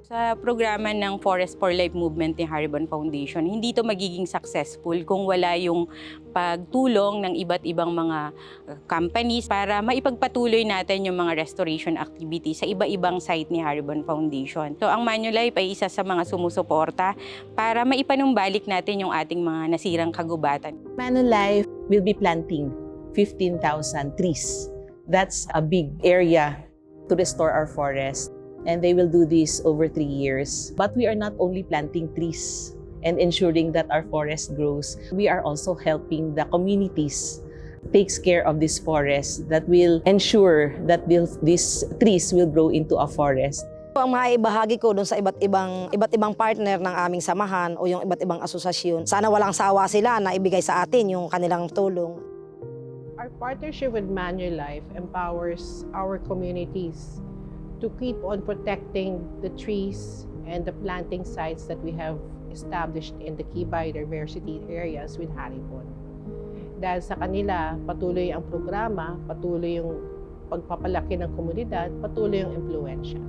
Sa programa ng Forest for Life movement ni Haribon Foundation, hindi ito magiging successful kung wala yung pagtulong ng iba't ibang mga companies para maipagpatuloy natin yung mga restoration activities sa iba-ibang site ni Haribon Foundation. So ang Manulife ay isa sa mga sumusuporta para maipanumbalik natin yung ating mga nasirang kagubatan. Manulife will be planting 15,000 trees. That's a big area to restore our forest. And they will do this over 3 years. But we are not only planting trees and ensuring that our forest grows, we are also helping the communities takes care of this forest that will ensure that these trees will grow into a forest. Ang maibahagi ko doon sa iba't ibang partner ng aming samahan o yung iba't ibang asosasyon, sana walang sawa sila na ibigay sa atin yung kanilang tulong. Our partnership with Manulife empowers our communities to keep on protecting the trees and the planting sites that we have established in the key biodiversity areas with Haribon. Dahil sa kanila, patuloy ang programa, patuloy yung pagpapalaki ng komunidad, patuloy yung impluensya.